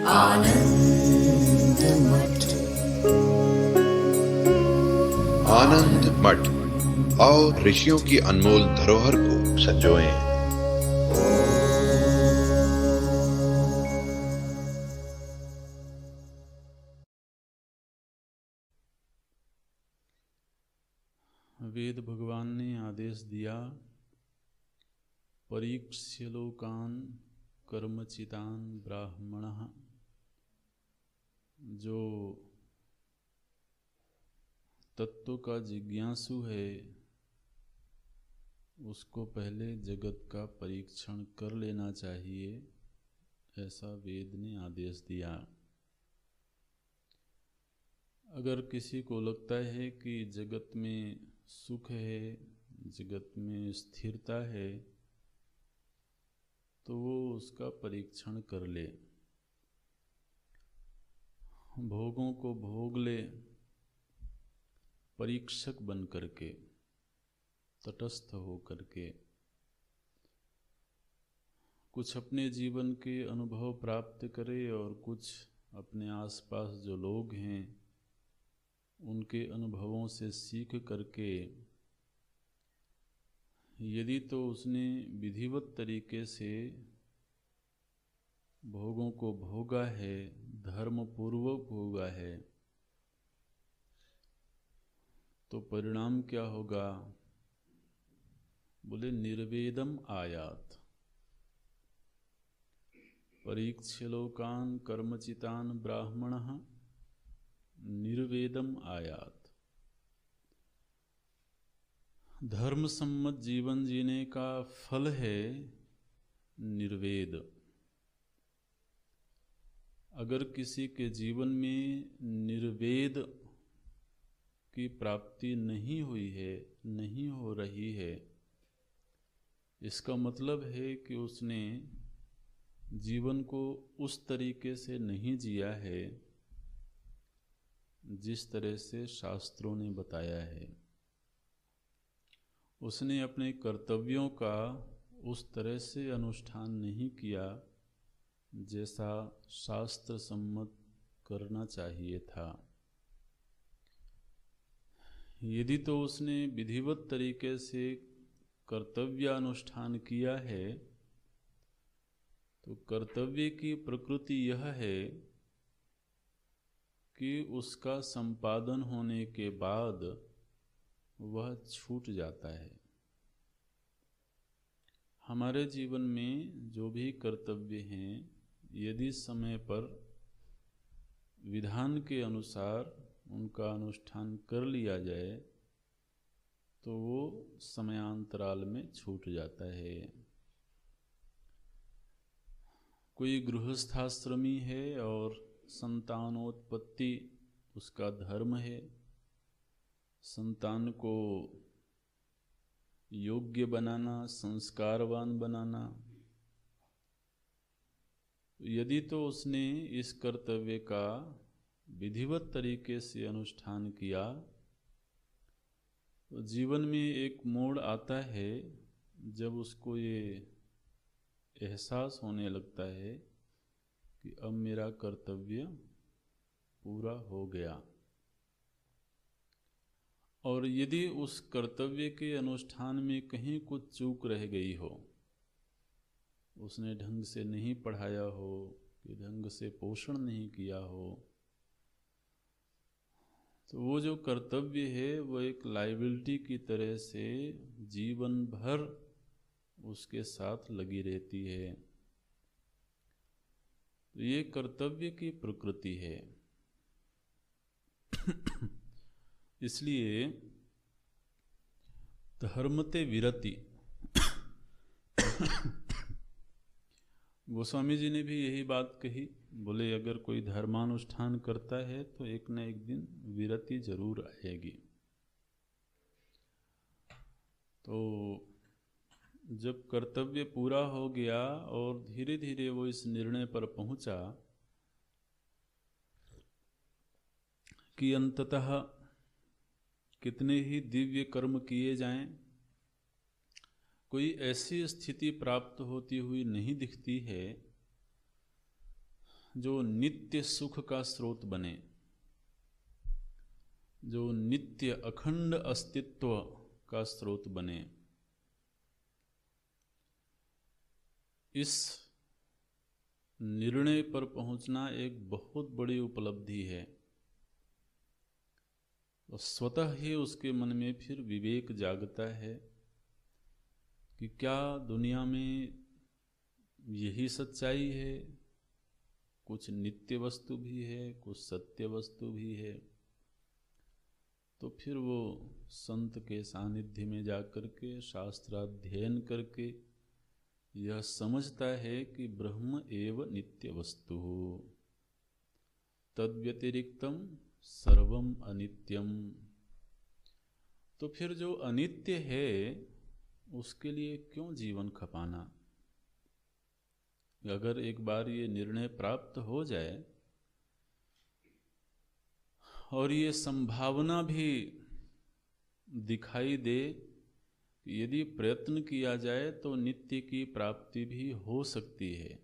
आनंद मठ। आनंद मठ और ऋषियों की अनमोल धरोहर को संजोएं। वेद भगवान ने आदेश दिया, परीक्ष्य लोकान कर्मचितान ब्राह्मणः। जो तत्व का जिज्ञासु है उसको पहले जगत का परीक्षण कर लेना चाहिए, ऐसा वेद ने आदेश दिया। अगर किसी को लगता है कि जगत में सुख है, जगत में स्थिरता है, तो वो उसका परीक्षण कर ले, भोगों को भोग ले, परीक्षक बन करके, तटस्थ हो करके। कुछ अपने जीवन के अनुभव प्राप्त करे और कुछ अपने आसपास जो लोग हैं उनके अनुभवों से सीख करके, यदि तो उसने विधिवत तरीके से भोगों को भोगा है, धर्मपूर्वक भोगा है, तो परिणाम क्या होगा? बोले निर्वेदम आयात। परीक्ष्य लोकान कर्मचितान ब्राह्मणः निर्वेदम आयात। धर्म सम्मत जीवन जीने का फल है निर्वेद। अगर किसी के जीवन में निर्वेद की प्राप्ति नहीं हुई है, नहीं हो रही है, इसका मतलब है कि उसने जीवन को उस तरीके से नहीं जिया है जिस तरह से शास्त्रों ने बताया है। उसने अपने कर्तव्यों का उस तरह से अनुष्ठान नहीं किया जैसा शास्त्र सम्मत करना चाहिए था। यदि तो उसने विधिवत तरीके से कर्तव्यानुष्ठान किया है, तो कर्तव्य की प्रकृति यह है कि उसका संपादन होने के बाद वह छूट जाता है। हमारे जीवन में जो भी कर्तव्य हैं, यदि समय पर विधान के अनुसार उनका अनुष्ठान कर लिया जाए तो वो समयांतराल में छूट जाता है। कोई गृहस्थाश्रमी है और संतानोत्पत्ति उसका धर्म है, संतान को योग्य बनाना, संस्कारवान बनाना। यदि तो उसने इस कर्तव्य का विधिवत तरीके से अनुष्ठान किया, तो जीवन में एक मोड़ आता है जब उसको ये एहसास होने लगता है कि अब मेरा कर्तव्य पूरा हो गया। और यदि उस कर्तव्य के अनुष्ठान में कहीं कुछ चूक रह गई हो, उसने ढंग से नहीं पढ़ाया हो कि ढंग से पोषण नहीं किया हो, तो वो जो कर्तव्य है वो एक लायबिलिटी की तरह से जीवन भर उसके साथ लगी रहती है। तो ये कर्तव्य की प्रकृति है। इसलिए धर्मते विरति, गोस्वामी जी ने भी यही बात कही। बोले अगर कोई धर्मानुष्ठान करता है तो एक न एक दिन विरति जरूर आएगी। तो जब कर्तव्य पूरा हो गया और धीरे धीरे वो इस निर्णय पर पहुंचा कि अंततः कितने ही दिव्य कर्म किए जाएं, कोई ऐसी स्थिति प्राप्त होती हुई नहीं दिखती है जो नित्य सुख का स्रोत बने, जो नित्य अखंड अस्तित्व का स्रोत बने, इस निर्णय पर पहुंचना एक बहुत बड़ी उपलब्धि है। तो स्वतः ही उसके मन में फिर विवेक जागता है कि क्या दुनिया में यही सच्चाई है, कुछ नित्य वस्तु भी है, कुछ सत्य वस्तु भी है। तो फिर वो संत के सानिध्य में जाकर के शास्त्राध्ययन करके यह समझता है कि ब्रह्म एव नित्य वस्तु, तद्व्यतिरिक्तम सर्वम अनित्यम। तो फिर जो अनित्य है उसके लिए क्यों जीवन खपाना। अगर एक बार ये निर्णय प्राप्त हो जाए और ये संभावना भी दिखाई दे कि यदि प्रयत्न किया जाए तो नित्य की प्राप्ति भी हो सकती है,